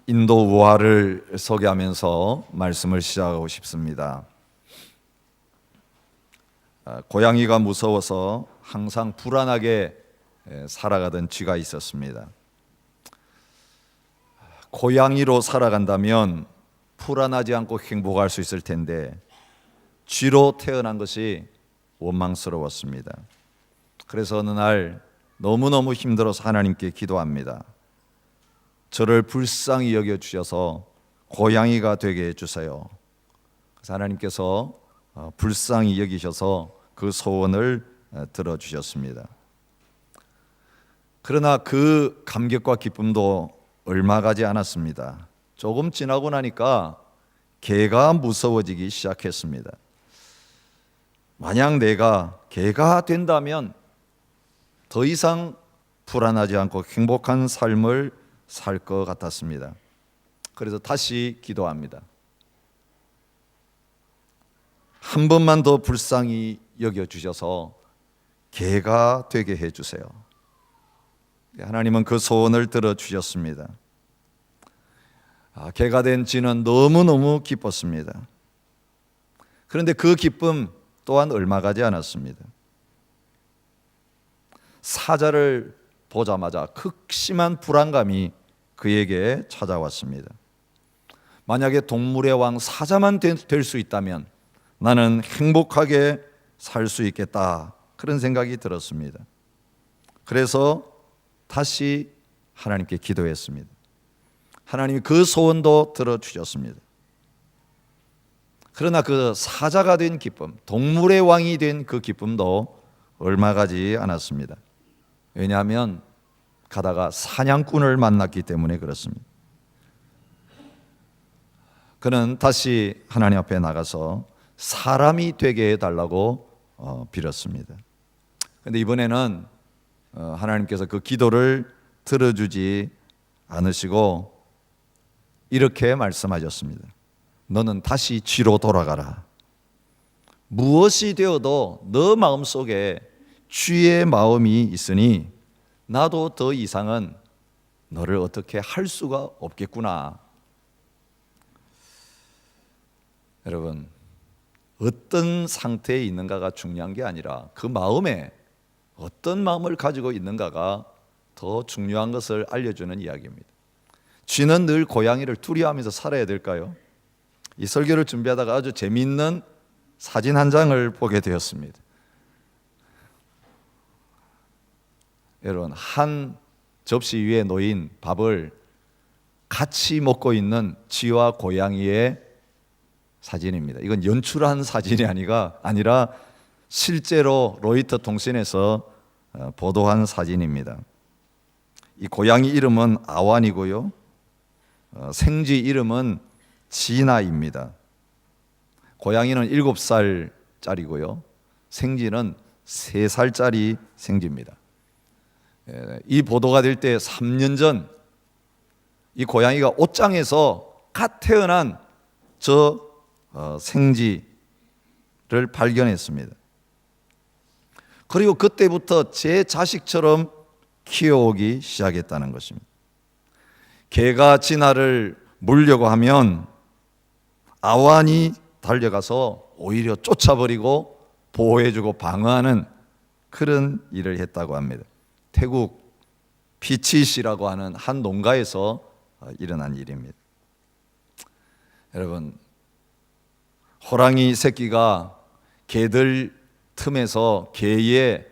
인도 우화를 소개하면서 말씀을 시작하고 싶습니다. 고양이가 무서워서 항상 불안하게 살아가던 쥐가 있었습니다. 고양이로 살아간다면 불안하지 않고 행복할 수 있을 텐데 쥐로 태어난 것이 원망스러웠습니다. 그래서 어느 날 너무너무 힘들어서 하나님께 기도합니다. 저를 불쌍히 여겨주셔서 고양이가 되게 해주세요. 그래서 하나님께서 불쌍히 여기셔서 그 소원을 들어주셨습니다. 그러나 그 감격과 기쁨도 얼마 가지 않았습니다. 조금 지나고 나니까 개가 무서워지기 시작했습니다. 만약 내가 개가 된다면 더 이상 불안하지 않고 행복한 삶을 살 것 같았습니다. 그래서 다시 기도합니다. 한 번만 더 불쌍히 여겨주셔서 개가 되게 해주세요. 하나님은 그 소원을 들어주셨습니다. 개가 된 쥐는 너무너무 기뻤습니다. 그런데 그 기쁨 또한 얼마 가지 않았습니다. 사자를 보자마자 극심한 불안감이 그에게 찾아왔습니다. 만약에 동물의 왕 사자만 될 수 있다면 나는 행복하게 살 수 있겠다, 그런 생각이 들었습니다. 그래서 다시 하나님께 기도했습니다. 하나님이 그 소원도 들어주셨습니다. 그러나 그 사자가 된 기쁨, 동물의 왕이 된 그 기쁨도 얼마 가지 않았습니다. 왜냐하면 가다가 사냥꾼을 만났기 때문에 그렇습니다. 그는 다시 하나님 앞에 나가서 사람이 되게 해달라고 빌었습니다. 그런데 이번에는 하나님께서 그 기도를 들어주지 않으시고 이렇게 말씀하셨습니다. 너는 다시 쥐로 돌아가라. 무엇이 되어도 너 마음속에 쥐의 마음이 있으니 나도 더 이상은 너를 어떻게 할 수가 없겠구나. 여러분, 어떤 상태에 있는가가 중요한 게 아니라 그 마음에 어떤 마음을 가지고 있는가가 더 중요한 것을 알려주는 이야기입니다. 쥐는 늘 고양이를 두려워하면서 살아야 될까요? 이 설교를 준비하다가 아주 재미있는 사진 한 장을 보게 되었습니다. 여러분, 한 접시 위에 놓인 밥을 같이 먹고 있는 쥐와 고양이의 사진입니다. 이건 연출한 사진이 아니라 실제로 로이터 통신에서 보도한 사진입니다. 이 고양이 이름은 아완이고요, 생쥐 이름은 진아입니다. 고양이는 7살짜리고요, 생쥐는 3살짜리 생쥐입니다. 이 보도가 될 때 3년 전 이 고양이가 옷장에서 갓 태어난 저 생쥐를 발견했습니다. 그리고 그때부터 제 자식처럼 키워오기 시작했다는 것입니다. 개가 진아를 물려고 하면 아완이 달려가서 오히려 쫓아버리고 보호해주고 방어하는 그런 일을 했다고 합니다. 태국 피치시라고 하는 한 농가에서 일어난 일입니다. 여러분, 호랑이 새끼가 개들 틈에서 개의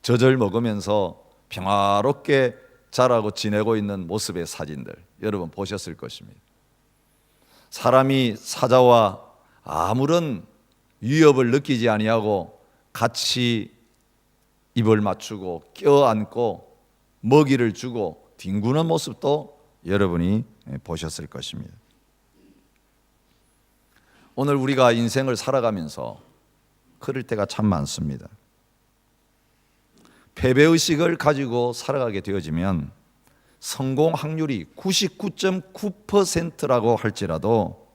젖을 먹으면서 평화롭게 자라고 지내고 있는 모습의 사진들 여러분 보셨을 것입니다. 사람이 사자와 아무런 위협을 느끼지 아니하고 같이 입을 맞추고 껴안고 먹이를 주고 뒹구는 모습도 여러분이 보셨을 것입니다. 오늘 우리가 인생을 살아가면서 그럴 때가 참 많습니다. 패배의식을 가지고 살아가게 되어지면 성공 확률이 99.9%라고 할지라도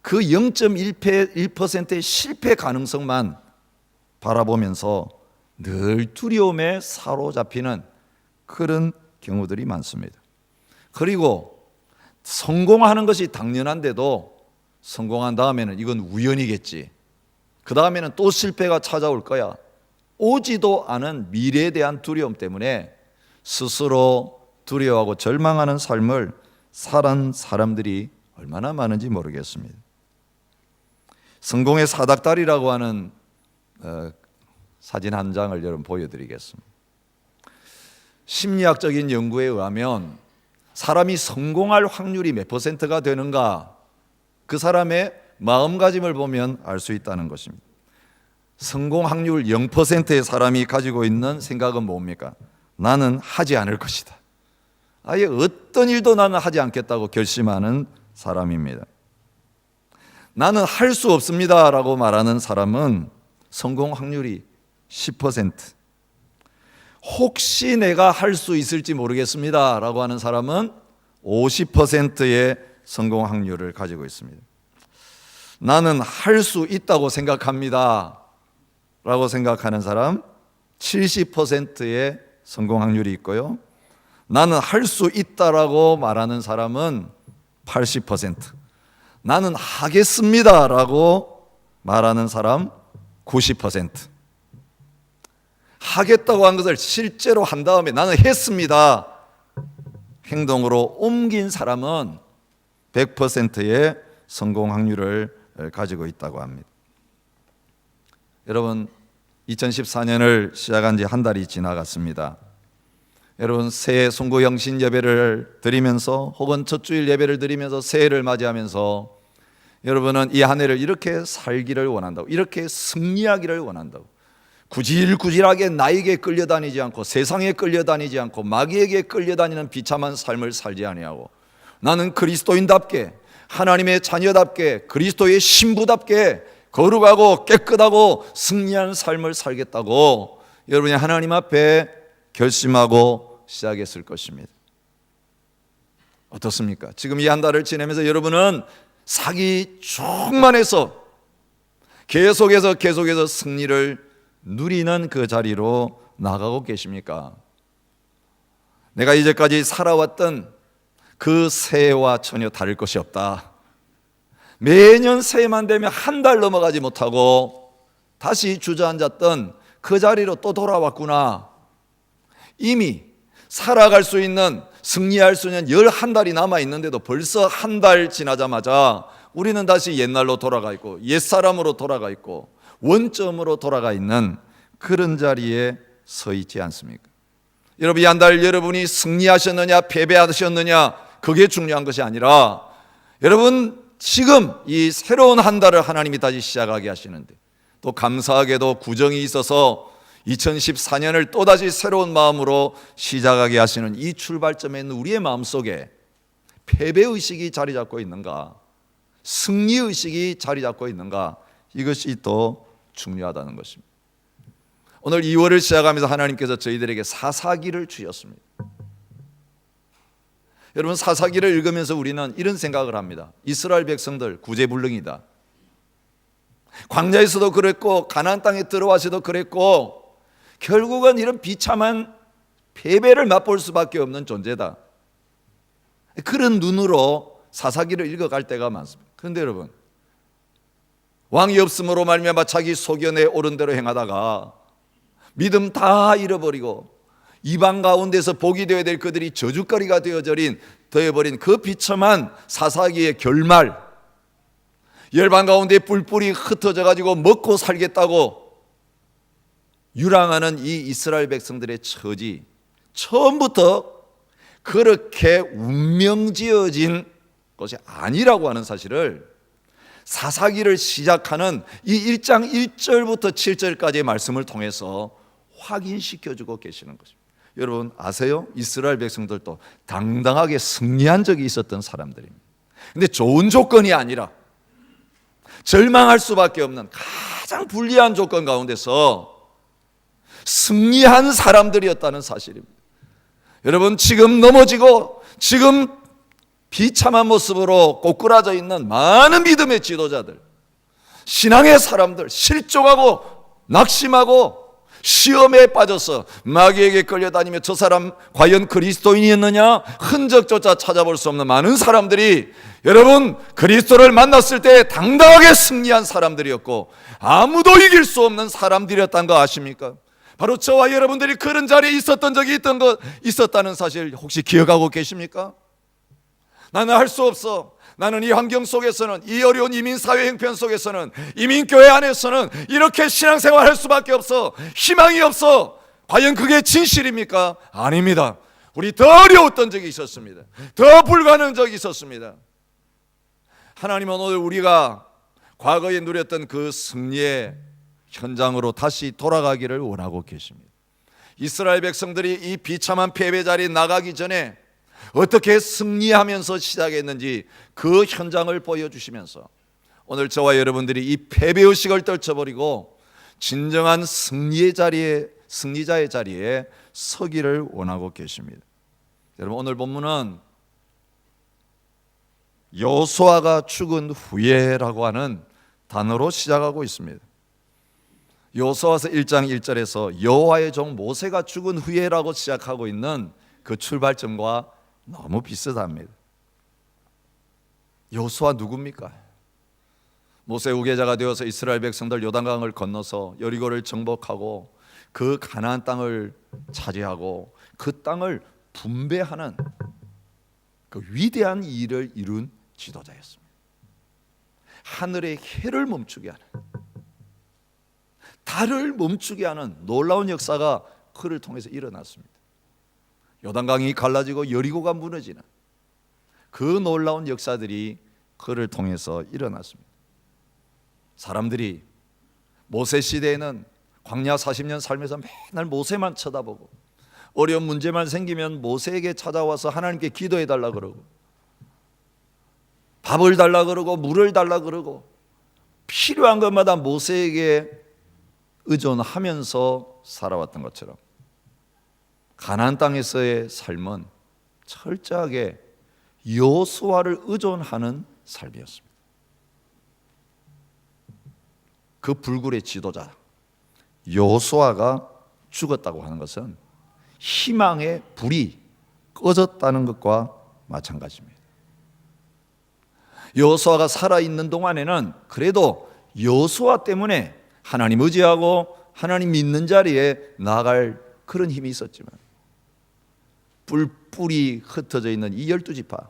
그 0.1%의 실패 가능성만 바라보면서 늘 두려움에 사로잡히는 그런 경우들이 많습니다. 그리고 성공하는 것이 당연한데도 성공한 다음에는 이건 우연이겠지, 그 다음에는 또 실패가 찾아올 거야, 오지도 않은 미래에 대한 두려움 때문에 스스로 두려워하고 절망하는 삶을 살은 사람들이 얼마나 많은지 모르겠습니다. 성공의 사닥다리라고 하는 사진 한 장을 여러분 보여드리겠습니다. 심리학적인 연구에 의하면 사람이 성공할 확률이 몇 퍼센트가 되는가, 그 사람의 마음가짐을 보면 알 수 있다는 것입니다. 성공 확률 0%의 사람이 가지고 있는 생각은 뭡니까? 나는 하지 않을 것이다. 아예 어떤 일도 나는 하지 않겠다고 결심하는 사람입니다. 나는 할 수 없습니다 라고 말하는 사람은 성공 확률이 10%, 혹시 내가 할 수 있을지 모르겠습니다 라고 하는 사람은 50%의 성공 확률을 가지고 있습니다. 나는 할 수 있다고 생각합니다 라고 생각하는 사람 70%의 성공 확률이 있고요, 나는 할 수 있다라고 말하는 사람은 80%, 나는 하겠습니다 라고 말하는 사람 90%, 하겠다고 한 것을 실제로 한 다음에 나는 했습니다 행동으로 옮긴 사람은 100%의 성공 확률을 가지고 있다고 합니다. 여러분, 2014년을 시작한 지 한 달이 지나갔습니다. 여러분, 새해 송구영신 예배를 드리면서 혹은 첫 주일 예배를 드리면서 새해를 맞이하면서 여러분은 이 한 해를 이렇게 살기를 원한다고, 이렇게 승리하기를 원한다고, 구질구질하게 나에게 끌려다니지 않고 세상에 끌려다니지 않고 마귀에게 끌려다니는 비참한 삶을 살지 아니하고 나는 그리스도인답게, 하나님의 자녀답게, 그리스도의 신부답게 거룩하고 깨끗하고 승리한 삶을 살겠다고 여러분이 하나님 앞에 결심하고 시작했을 것입니다. 어떻습니까? 지금 이 한 달을 지내면서 여러분은 사기 충만해서 계속해서 승리를 누리는 그 자리로 나가고 계십니까? 내가 이제까지 살아왔던 그 새해와 전혀 다를 것이 없다. 매년 새해만 되면 한 달 넘어가지 못하고 다시 주저앉았던 그 자리로 또 돌아왔구나. 이미 살아갈 수 있는, 승리할 수 있는 11달이 남아있는데도 벌써 한 달 지나자마자 우리는 다시 옛날로 돌아가 있고 옛사람으로 돌아가 있고 원점으로 돌아가 있는 그런 자리에 서 있지 않습니까? 여러분, 이 한 달 여러분이 승리하셨느냐 패배하셨느냐 그게 중요한 것이 아니라 여러분 지금 이 새로운 한 달을 하나님이 다시 시작하게 하시는데 또 감사하게도 구정이 있어서 2014년을 또다시 새로운 마음으로 시작하게 하시는 이 출발점에 있는 우리의 마음속에 패배의식이 자리 잡고 있는가, 승리의식이 자리 잡고 있는가, 이것이 더 중요하다는 것입니다. 오늘 2월을 시작하면서 하나님께서 저희들에게 사사기를 주셨습니다. 여러분, 사사기를 읽으면서 우리는 이런 생각을 합니다. 이스라엘 백성들 구제불능이다. 광야에서도 그랬고 가나안 땅에 들어와서도 그랬고 결국은 이런 비참한 패배를 맛볼 수밖에 없는 존재다. 그런 눈으로 사사기를 읽어갈 때가 많습니다. 그런데 여러분, 왕이 없음으로 말미암아 자기 소견에 옳은 대로 행하다가 믿음 다 잃어버리고 이방 가운데서 복이 되어야 될 그들이 저주거리가 되어버린 그 비참한 사사기의 결말, 열방 가운데 뿔뿔이 흩어져 가지고 먹고 살겠다고 유랑하는 이 이스라엘 백성들의 처지, 처음부터 그렇게 운명지어진 것이 아니라고 하는 사실을 사사기를 시작하는 이 1장 1절부터 7절까지의 말씀을 통해서 확인시켜주고 계시는 것입니다. 여러분 아세요? 이스라엘 백성들도 당당하게 승리한 적이 있었던 사람들입니다. 근데 좋은 조건이 아니라 절망할 수밖에 없는 가장 불리한 조건 가운데서 승리한 사람들이었다는 사실입니다. 여러분, 지금 넘어지고 지금 비참한 모습으로 꼬꾸라져 있는 많은 믿음의 지도자들, 신앙의 사람들, 실족하고 낙심하고 시험에 빠져서 마귀에게 끌려다니며 저 사람 과연 그리스도인이었느냐 흔적조차 찾아볼 수 없는 많은 사람들이 여러분 그리스도를 만났을 때 당당하게 승리한 사람들이었고 아무도 이길 수 없는 사람들이었다는 거 아십니까? 바로 저와 여러분들이 그런 자리에 있었던 적이 있었다는 사실 혹시 기억하고 계십니까? 나는 할 수 없어. 나는 이 환경 속에서는, 이 어려운 이민사회 형편 속에서는, 이민교회 안에서는 이렇게 신앙생활 할 수밖에 없어. 희망이 없어. 과연 그게 진실입니까? 아닙니다. 우리 더 어려웠던 적이 있었습니다. 더 불가능한 적이 있었습니다. 하나님은 오늘 우리가 과거에 누렸던 그 승리의 현장으로 다시 돌아가기를 원하고 계십니다. 이스라엘 백성들이 이 비참한 패배 자리에 나가기 전에 어떻게 승리하면서 시작했는지 그 현장을 보여주시면서 오늘 저와 여러분들이 이 패배의식을 떨쳐버리고 진정한 승리자의 자리에 서기를 원하고 계십니다. 여러분 오늘 본문은 여호수아가 죽은 후에라고 하는 단어로 시작하고 있습니다. 여호수아서 1장 1절에서 여호와의 종 모세가 죽은 후에라고 시작하고 있는 그 출발점과 너무 비슷합니다. 여호수아 누굽니까? 모세 후계자가 되어서 이스라엘 백성들 요단강을 건너서 여리고를 정복하고 그 가나안 땅을 차지하고 그 땅을 분배하는 그 위대한 일을 이룬 지도자였습니다. 하늘의 해를 멈추게 하는, 달을 멈추게 하는 놀라운 역사가 그를 통해서 일어났습니다. 요단강이 갈라지고 여리고가 무너지는 그 놀라운 역사들이 그를 통해서 일어났습니다. 사람들이 모세 시대에는 광야 40년 살면서 맨날 모세만 쳐다보고 어려운 문제만 생기면 모세에게 찾아와서 하나님께 기도해 달라 그러고 밥을 달라 그러고 물을 달라 그러고 필요한 것마다 모세에게 의존하면서 살아왔던 것처럼 가나안 땅에서의 삶은 철저하게 여호수아를 의존하는 삶이었습니다. 그 불굴의 지도자 여호수아가 죽었다고 하는 것은 희망의 불이 꺼졌다는 것과 마찬가지입니다. 여호수아가 살아있는 동안에는 그래도 여호수아 때문에 하나님 의지하고 하나님 믿는 자리에 나아갈 그런 힘이 있었지만 뿔뿔이 흩어져 있는 이 12지파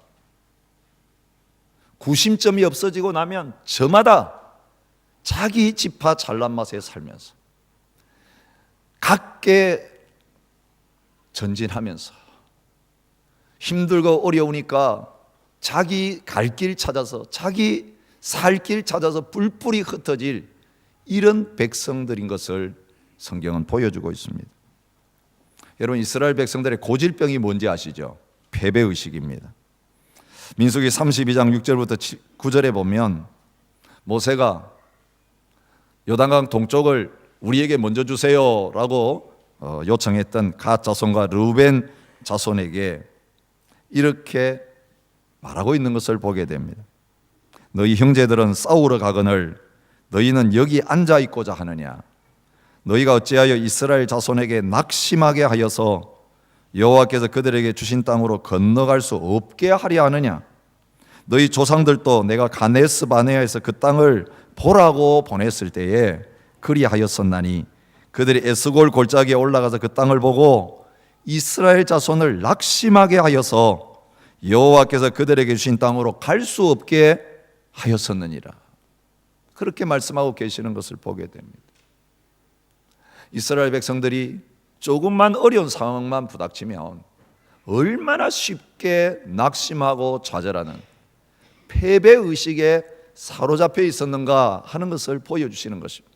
구심점이 없어지고 나면 저마다 자기 지파 잘난 맛에 살면서 각계 전진하면서 힘들고 어려우니까 자기 갈 길 찾아서 자기 살 길 찾아서 뿔뿔이 흩어질 이런 백성들인 것을 성경은 보여주고 있습니다. 여러분 이스라엘 백성들의 고질병이 뭔지 아시죠? 패배의식입니다. 민수기 32장 6절부터 9절에 보면 모세가 요단강 동쪽을 우리에게 먼저 주세요 라고 요청했던 갓 자손과 르우벤 자손에게 이렇게 말하고 있는 것을 보게 됩니다. 너희 형제들은 싸우러 가거늘 너희는 여기 앉아 있고자 하느냐? 너희가 어찌하여 이스라엘 자손에게 낙심하게 하여서 여호와께서 그들에게 주신 땅으로 건너갈 수 없게 하려 하느냐? 너희 조상들도 내가 가데스 바네아에서 그 땅을 보라고 보냈을 때에 그리하였었나니 그들이 에스골 골짜기에 올라가서 그 땅을 보고 이스라엘 자손을 낙심하게 하여서 여호와께서 그들에게 주신 땅으로 갈 수 없게 하였었느니라. 그렇게 말씀하고 계시는 것을 보게 됩니다. 이스라엘 백성들이 조금만 어려운 상황만 부닥치면 얼마나 쉽게 낙심하고 좌절하는 패배의식에 사로잡혀 있었는가 하는 것을 보여주시는 것입니다.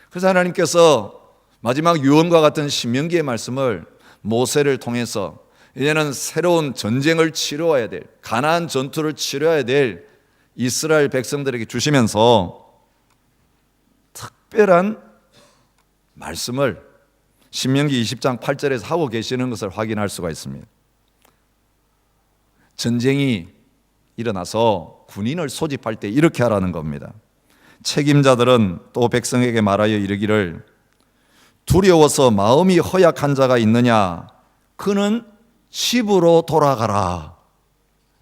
그래서 하나님께서 마지막 유언과 같은 신명기의 말씀을 모세를 통해서 이제는 새로운 전쟁을 치러야 될, 가나안 전투를 치러야 될 이스라엘 백성들에게 주시면서 특별한 말씀을 신명기 20장 8절에서 하고 계시는 것을 확인할 수가 있습니다. 전쟁이 일어나서 군인을 소집할 때 이렇게 하라는 겁니다. 책임자들은 또 백성에게 말하여 이르기를 두려워서 마음이 허약한 자가 있느냐? 그는 집으로 돌아가라.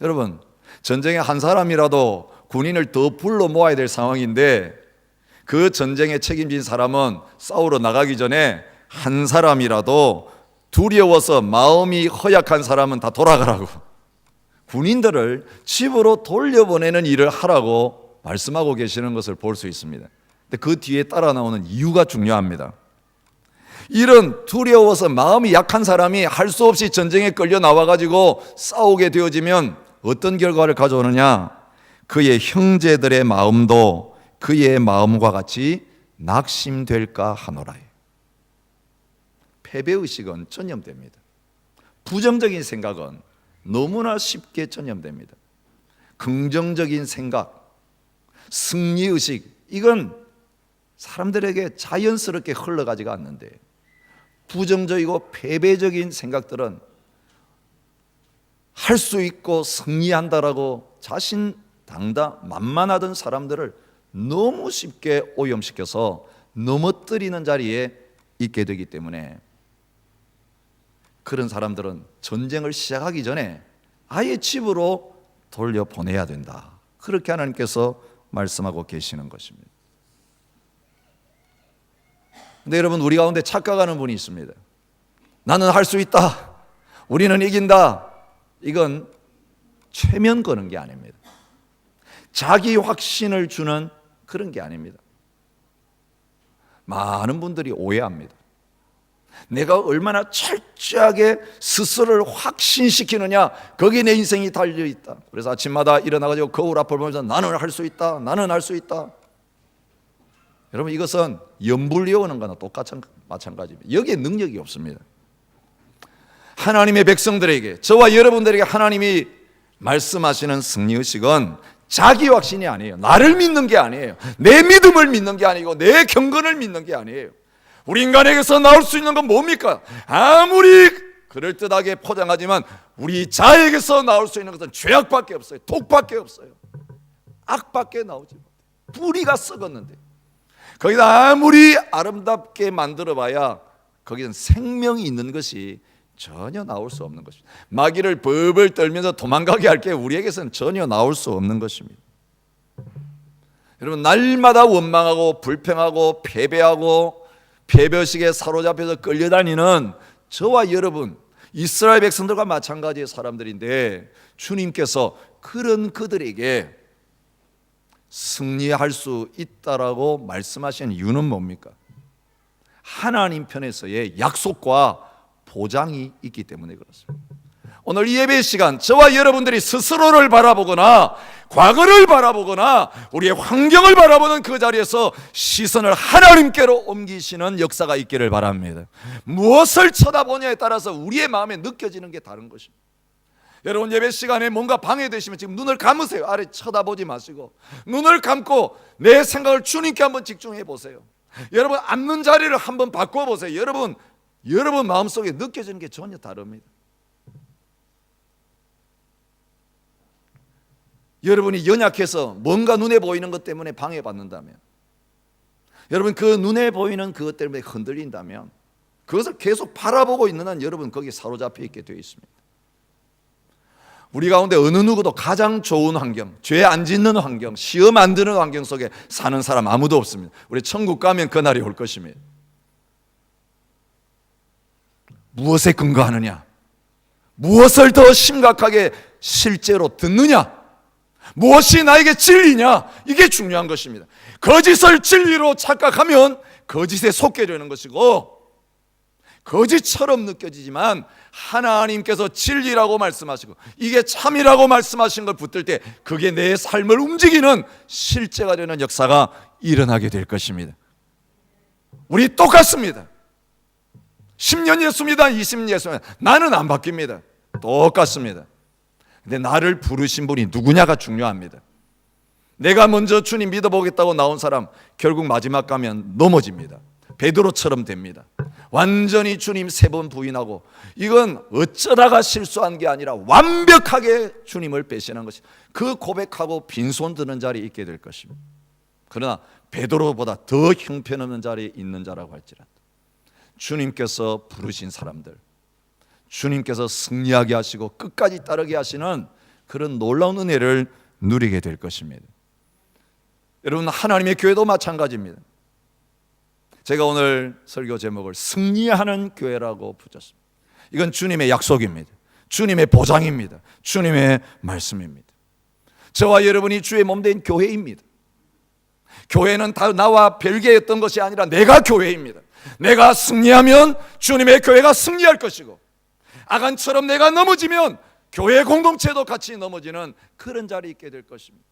여러분, 전쟁에 한 사람이라도 군인을 더 불러 모아야 될 상황인데 그 전쟁에 책임진 사람은 싸우러 나가기 전에 한 사람이라도 두려워서 마음이 허약한 사람은 다 돌아가라고, 군인들을 집으로 돌려보내는 일을 하라고 말씀하고 계시는 것을 볼 수 있습니다. 근데 그 뒤에 따라 나오는 이유가 중요합니다. 이런 두려워서 마음이 약한 사람이 할 수 없이 전쟁에 끌려 나와가지고 싸우게 되어지면 어떤 결과를 가져오느냐? 그의 형제들의 마음도 그의 마음과 같이 낙심될까 하노라. 패배의식은 전염됩니다. 부정적인 생각은 너무나 쉽게 전염됩니다. 긍정적인 생각, 승리의식, 이건 사람들에게 자연스럽게 흘러가지가 않는데 부정적이고 패배적인 생각들은 할 수 있고 승리한다라고 자신당당 만만하던 사람들을 너무 쉽게 오염시켜서 넘어뜨리는 자리에 있게 되기 때문에 그런 사람들은 전쟁을 시작하기 전에 아예 집으로 돌려보내야 된다. 그렇게 하나님께서 말씀하고 계시는 것입니다. 근데 여러분, 우리 가운데 착각하는 분이 있습니다. 나는 할 수 있다, 우리는 이긴다. 이건 최면 거는 게 아닙니다. 자기 확신을 주는 그런 게 아닙니다. 많은 분들이 오해합니다. 내가 얼마나 철저하게 스스로를 확신시키느냐, 거기에 내 인생이 달려있다. 그래서 아침마다 일어나가지고 거울 앞을 보면서 나는 할 수 있다, 나는 할 수 있다. 여러분, 이것은 염불 외우는 거나 마찬가지입니다. 여기에 능력이 없습니다. 하나님의 백성들에게, 저와 여러분들에게 하나님이 말씀하시는 승리의식은 자기 확신이 아니에요. 나를 믿는 게 아니에요. 내 믿음을 믿는 게 아니고 내 경건을 믿는 게 아니에요. 우리 인간에게서 나올 수 있는 건 뭡니까? 아무리 그럴듯하게 포장하지만 우리 자에게서 나올 수 있는 것은 죄악밖에 없어요. 독밖에 없어요. 악밖에 나오지 못해요. 뿌리가 썩었는데 거기다 아무리 아름답게 만들어봐야 거기는 생명이 있는 것이 전혀 나올 수 없는 것입니다. 마귀를 벌벌 떨면서 도망가게 할 게 우리에게서는 전혀 나올 수 없는 것입니다. 여러분, 날마다 원망하고 불평하고 패배하고 패배의식에 사로잡혀서 끌려다니는 저와 여러분, 이스라엘 백성들과 마찬가지의 사람들인데 주님께서 그런 그들에게 승리할 수 있다라고 말씀하시는 이유는 뭡니까? 하나님 편에서의 약속과 보장이 있기 때문에 그렇습니다. 오늘 이 예배 시간 저와 여러분들이 스스로를 바라보거나 과거를 바라보거나 우리의 환경을 바라보는 그 자리에서 시선을 하나님께로 옮기시는 역사가 있기를 바랍니다. 무엇을 쳐다보냐에 따라서 우리의 마음에 느껴지는 게 다른 것입니다. 여러분, 예배 시간에 뭔가 방해되시면 지금 눈을 감으세요. 아래 쳐다보지 마시고 눈을 감고 내 생각을 주님께 한번 집중해 보세요. 여러분, 앉는 자리를 한번 바꿔보세요. 여러분 마음속에 느껴지는 게 전혀 다릅니다. 여러분이 연약해서 뭔가 눈에 보이는 것 때문에 방해받는다면, 여러분 그 눈에 보이는 그것 때문에 흔들린다면 그것을 계속 바라보고 있는 한 여러분 거기에 사로잡혀 있게 되어 있습니다. 우리 가운데 어느 누구도 가장 좋은 환경, 죄 안 짓는 환경, 시험 안 드는 환경 속에 사는 사람 아무도 없습니다. 우리 천국 가면 그날이 올 것입니다. 무엇에 근거하느냐? 무엇을 더 심각하게 실제로 듣느냐? 무엇이 나에게 진리냐? 이게 중요한 것입니다. 거짓을 진리로 착각하면 거짓에 속게 되는 것이고, 거짓처럼 느껴지지만 하나님께서 진리라고 말씀하시고 이게 참이라고 말씀하신 걸 붙들 때 그게 내 삶을 움직이는 실제가 되는 역사가 일어나게 될 것입니다. 우리 똑같습니다. 10년 예수입니다, 20년 예수입니다. 나는 안 바뀝니다. 똑같습니다. 근데 나를 부르신 분이 누구냐가 중요합니다. 내가 먼저 주님 믿어보겠다고 나온 사람 결국 마지막 가면 넘어집니다. 베드로처럼 됩니다. 완전히 주님 3번 부인하고, 이건 어쩌다가 실수한 게 아니라 완벽하게 주님을 배신한 것이, 그 고백하고 빈손 드는 자리에 있게 될 것입니다. 그러나 베드로보다 더 형편없는 자리에 있는 자라고 할지라도 주님께서 부르신 사람들, 주님께서 승리하게 하시고 끝까지 따르게 하시는 그런 놀라운 은혜를 누리게 될 것입니다. 여러분, 하나님의 교회도 마찬가지입니다. 제가 오늘 설교 제목을 승리하는 교회라고 붙였습니다. 이건 주님의 약속입니다. 주님의 보장입니다. 주님의 말씀입니다. 저와 여러분이 주의 몸된 교회입니다. 교회는 다 나와 별개였던 것이 아니라 내가 교회입니다. 내가 승리하면 주님의 교회가 승리할 것이고, 아간처럼 내가 넘어지면 교회 공동체도 같이 넘어지는 그런 자리에 있게 될 것입니다.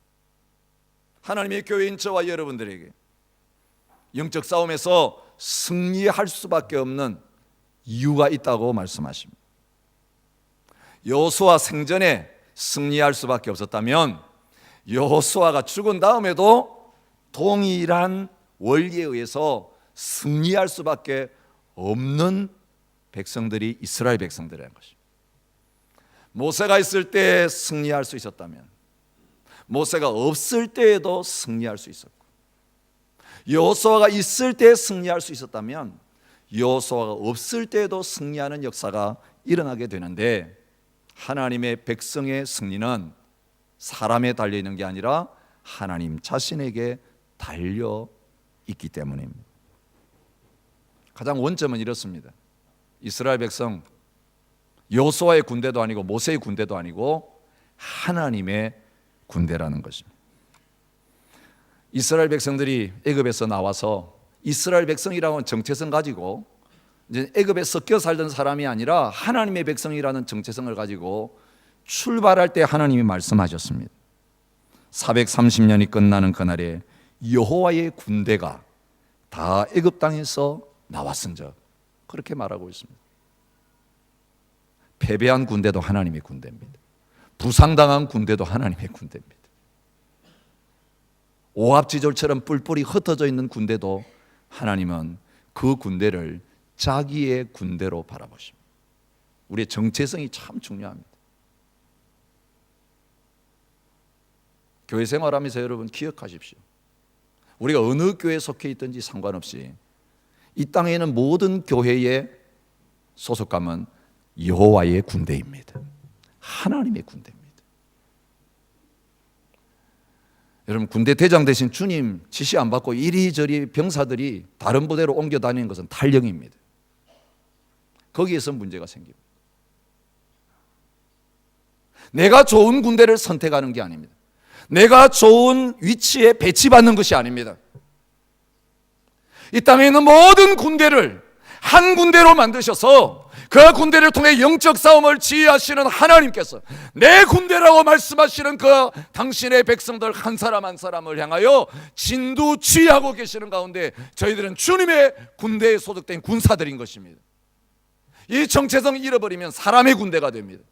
하나님의 교회인 저와 여러분들에게 영적 싸움에서 승리할 수밖에 없는 이유가 있다고 말씀하십니다. 여호수아 생전에 승리할 수밖에 없었다면 여호수아가 죽은 다음에도 동일한 원리에 의해서 승리할 수밖에 없는 백성들이 이스라엘 백성들이라는 것입니다. 모세가 있을 때 승리할 수 있었다면 모세가 없을 때에도 승리할 수 있었고, 여호수아가 있을 때 승리할 수 있었다면 여호수아가 없을 때에도 승리하는 역사가 일어나게 되는데, 하나님의 백성의 승리는 사람에 달려 있는 게 아니라 하나님 자신에게 달려 있기 때문입니다. 가장 원점은 이렇습니다. 이스라엘 백성, 여호수아의 군대도 아니고 모세의 군대도 아니고 하나님의 군대라는 것입니다. 이스라엘 백성들이 애굽에서 나와서, 이스라엘 백성이라는 정체성 가지고 이제 애굽에 섞여 살던 사람이 아니라 하나님의 백성이라는 정체성을 가지고 출발할 때 하나님이 말씀하셨습니다. 430년이 끝나는 그날에 여호와의 군대가 다 애굽 땅에서 나왔은즉, 그렇게 말하고 있습니다. 패배한 군대도 하나님의 군대입니다. 부상당한 군대도 하나님의 군대입니다. 오합지졸처럼 뿔뿔이 흩어져 있는 군대도 하나님은 그 군대를 자기의 군대로 바라보십니다. 우리의 정체성이 참 중요합니다. 교회 생활하면서 여러분 기억하십시오. 우리가 어느 교회에 속해 있든지 상관없이 이 땅에 있는 모든 교회의 소속감은 여호와의 군대입니다. 하나님의 군대입니다. 여러분, 군대 대장 대신 주님 지시 안 받고 이리저리 병사들이 다른 부대로 옮겨 다니는 것은 탈령입니다. 거기에서 문제가 생깁니다. 내가 좋은 군대를 선택하는 게 아닙니다. 내가 좋은 위치에 배치받는 것이 아닙니다. 이 땅에 있는 모든 군대를 한 군대로 만드셔서 그 군대를 통해 영적 싸움을 지휘하시는 하나님께서 내 군대라고 말씀하시는 그 당신의 백성들 한 사람 한 사람을 향하여 진두지휘하고 계시는 가운데 저희들은 주님의 군대에 소속된 군사들인 것입니다. 이 정체성을 잃어버리면 사람의 군대가 됩니다.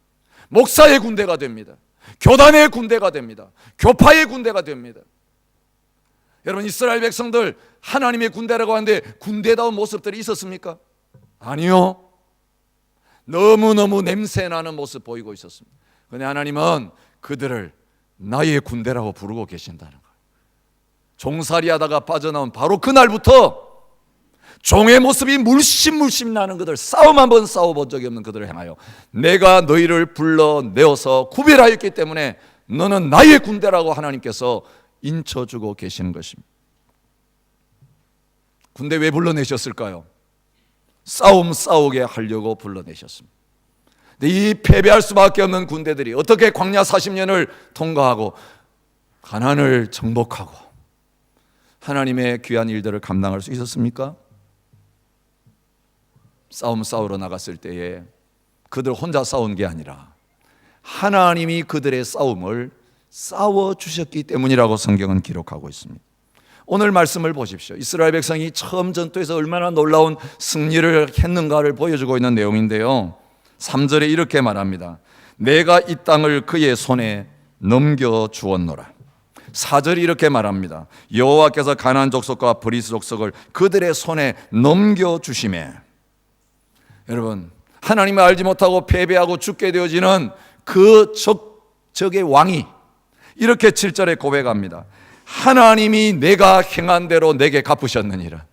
목사의 군대가 됩니다. 교단의 군대가 됩니다. 교파의 군대가 됩니다. 여러분, 이스라엘 백성들 하나님의 군대라고 하는데 군대다운 모습들이 있었습니까? 아니요. 너무너무 냄새나는 모습 보이고 있었습니다. 그런데 하나님은 그들을 나의 군대라고 부르고 계신다는 거예요. 종살이하다가 빠져나온 바로 그날부터 종의 모습이 물씬 나는 그들, 싸움 한번 싸워본 적이 없는 그들을 향하여 내가 너희를 불러내어서 구별하였기 때문에 너는 나의 군대라고 하나님께서 인쳐주고 계시는 것입니다. 군대 왜 불러내셨을까요? 싸우게 하려고 불러내셨습니다. 근데 이 패배할 수밖에 없는 군대들이 어떻게 광야 40년을 통과하고 가나안을 정복하고 하나님의 귀한 일들을 감당할 수 있었습니까? 싸우러 나갔을 때에 그들 혼자 싸운 게 아니라 하나님이 그들의 싸움을 싸워주셨기 때문이라고 성경은 기록하고 있습니다. 오늘 말씀을 보십시오. 이스라엘 백성이 처음 전투에서 얼마나 놀라운 승리를 했는가를 보여주고 있는 내용인데요, 3절에 이렇게 말합니다. 내가 이 땅을 그의 손에 넘겨주었노라. 4절이 이렇게 말합니다. 여호와께서 가나안 족속과 브리스 족속을 그들의 손에 넘겨주시매. 여러분, 하나님을 알지 못하고 패배하고 죽게 되어지는 그 적의 왕이 이렇게 7절에 고백합니다. 하나님이 내가 행한 대로 내게 갚으셨느니라.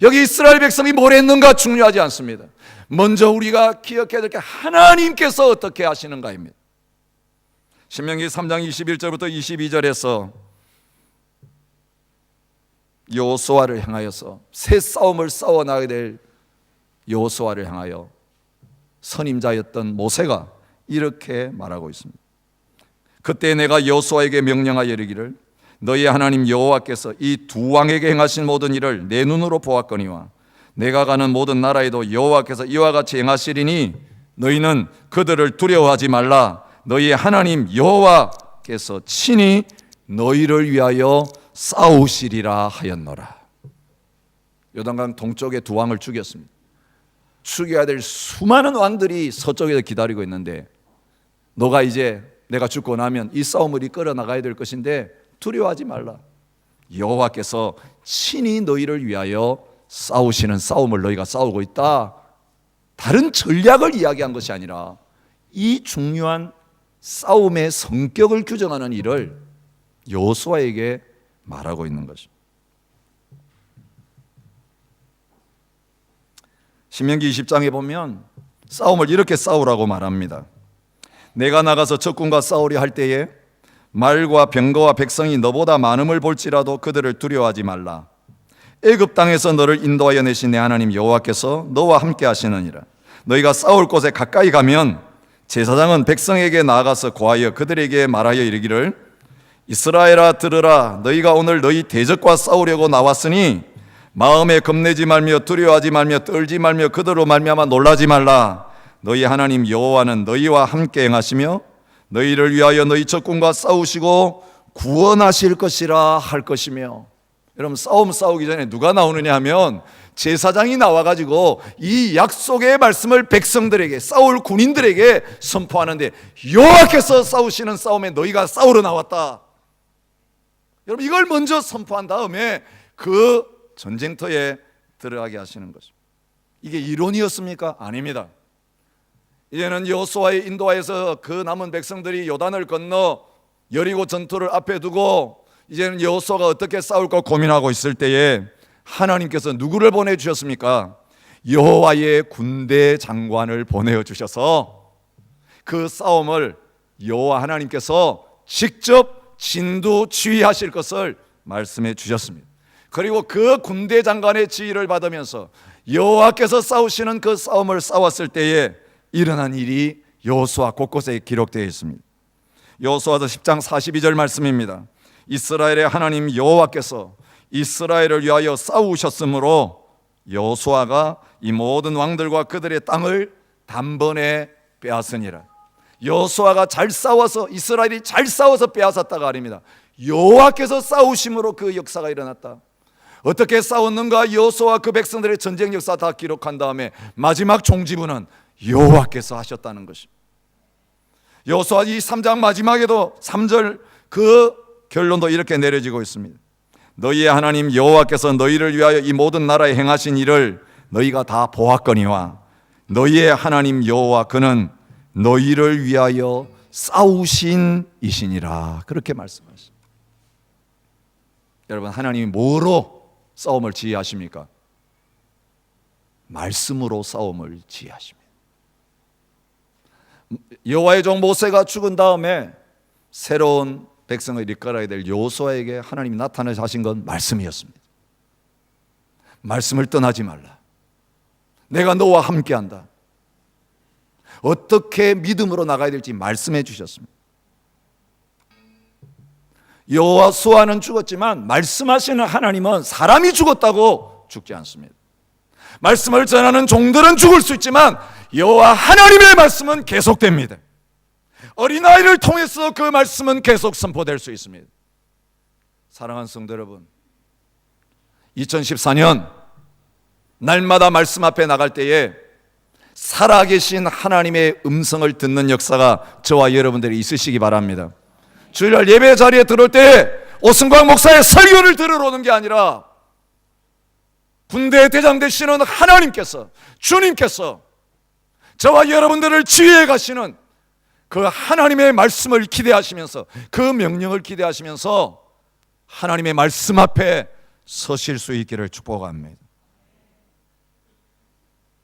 여기 이스라엘 백성이 뭘 했는가 중요하지 않습니다. 먼저 우리가 기억해야 될 게 하나님께서 어떻게 하시는가입니다. 신명기 3장 21절부터 22절에서 여호수아를 향하여서 새 싸움을 싸워 나가게 될 여호수아를 향하여 선임자였던 모세가 이렇게 말하고 있습니다. 그때 내가 여호수아에게 명령하여 이르기를 너희 하나님 여호와께서 이 두 왕에게 행하신 모든 일을 내 눈으로 보았거니와 내가 가는 모든 나라에도 여호와께서 이와 같이 행하시리니 너희는 그들을 두려워하지 말라. 너희 하나님 여호와께서 친히 너희를 위하여 싸우시리라 하였노라. 요단강 동쪽에 두 왕을 죽였습니다. 죽여야 될 수많은 왕들이 서쪽에서 기다리고 있는데 너가 이제 내가 죽고 나면 이 싸움을 이끌어 나가야 될 것인데 두려워하지 말라. 여호와께서 친히 너희를 위하여 싸우시는 싸움을 너희가 싸우고 있다. 다른 전략을 이야기한 것이 아니라 이 중요한 싸움의 성격을 규정하는 일을 여호수아에게 말하고 있는 것입니다. 신명기 20장에 보면 싸움을 이렇게 싸우라고 말합니다. 내가 나가서 적군과 싸우려 할 때에 말과 병거와 백성이 너보다 많음을 볼지라도 그들을 두려워하지 말라. 애굽 땅에서 너를 인도하여 내신 내 하나님 여호와께서 너와 함께 하시느니라. 너희가 싸울 곳에 가까이 가면 제사장은 백성에게 나아가서 고하여 그들에게 말하여 이르기를 이스라엘아 들으라. 너희가 오늘 너희 대적과 싸우려고 나왔으니 마음에 겁내지 말며 두려워하지 말며 떨지 말며 그들로 말미암아 놀라지 말라. 너희 하나님 여호와는 너희와 함께 행하시며 너희를 위하여 너희 적군과 싸우시고 구원하실 것이라 할 것이며. 여러분 싸움 싸우기 전에 누가 나오느냐 하면 제사장이 나와가지고 이 약속의 말씀을 백성들에게 싸울 군인들에게 선포하는데 여호와께서 싸우시는 싸움에 너희가 싸우러 나왔다. 여러분 이걸 먼저 선포한 다음에 그 전쟁터에 들어가게 하시는 것입니다. 이게 이론이었습니까? 아닙니다. 이제는 여호수아의 인도하에서 그 남은 백성들이 요단을 건너 여리고 전투를 앞에 두고 이제는 여호수아가 어떻게 싸울까 고민하고 있을 때에 하나님께서 누구를 보내주셨습니까? 여호와의 군대 장관을 보내주셔서 그 싸움을 여호와 하나님께서 직접 진두지휘하실 것을 말씀해 주셨습니다. 그리고 그 군대 장관의 지휘를 받으면서 여호와께서 싸우시는 그 싸움을 싸웠을 때에 일어난 일이 여호수아 곳곳에 기록되어 있습니다. 여호수아서 10장 42절 말씀입니다. 이스라엘의 하나님 여호와께서 이스라엘을 위하여 싸우셨으므로 여호수아가 이 모든 왕들과 그들의 땅을 단번에 빼앗으니라. 여호수아가 잘 싸워서 이스라엘이 잘 싸워서 빼앗았다가 아닙니다. 여호와께서 싸우심으로 그 역사가 일어났다. 어떻게 싸웠는가 여호수아와 그 백성들의 전쟁 역사 다 기록한 다음에 마지막 종지부는 여호와께서 하셨다는 것입니다. 여호수아 이 3장 마지막에도 3절 그 결론도 이렇게 내려지고 있습니다. 너희의 하나님 여호와께서 너희를 위하여 이 모든 나라에 행하신 일을 너희가 다 보았거니와 너희의 하나님 여호와 그는 너희를 위하여 싸우신 이시니라. 그렇게 말씀하십니다. 여러분 하나님이 뭐로 싸움을 지휘하십니까? 말씀으로 싸움을 지휘하십니다. 여호와의 종 모세가 죽은 다음에 새로운 백성을 이끌어야 될 여호수아에게 하나님이 나타나서 하신 건 말씀이었습니다. 말씀을 떠나지 말라. 내가 너와 함께한다. 어떻게 믿음으로 나가야 될지 말씀해 주셨습니다. 여호수아는 죽었지만 말씀하시는 하나님은 사람이 죽었다고 죽지 않습니다. 말씀을 전하는 종들은 죽을 수 있지만 여호와 하나님의 말씀은 계속됩니다. 어린아이를 통해서 그 말씀은 계속 선포될 수 있습니다. 사랑하는 성도 여러분, 2014년 날마다 말씀 앞에 나갈 때에 살아계신 하나님의 음성을 듣는 역사가 저와 여러분들이 있으시기 바랍니다. 주일날 예배 자리에 들어올 때 오승광 목사의 설교를 들으러 오는 게 아니라 군대 대장 되시는 하나님께서, 주님께서 저와 여러분들을 지휘해 가시는 그 하나님의 말씀을 기대하시면서, 그 명령을 기대하시면서 하나님의 말씀 앞에 서실 수 있기를 축복합니다.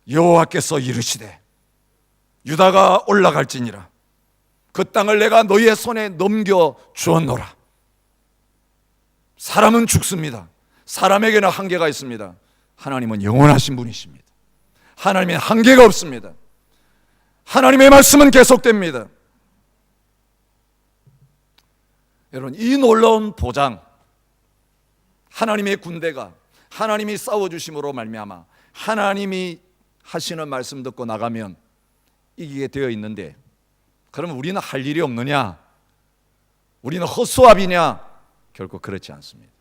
여호와께서 이르시되 유다가 올라갈지니라. 그 땅을 내가 너희의 손에 넘겨 주었노라. 사람은 죽습니다. 사람에게는 한계가 있습니다. 하나님은 영원하신 분이십니다. 하나님의 한계가 없습니다. 하나님의 말씀은 계속됩니다. 여러분, 이 놀라운 보장, 하나님의 군대가 하나님이 싸워주심으로 말미암아 하나님이 하시는 말씀 듣고 나가면 이기게 되어 있는데, 그러면 우리는 할 일이 없느냐? 우리는 허수아비냐? 결코 그렇지 않습니다.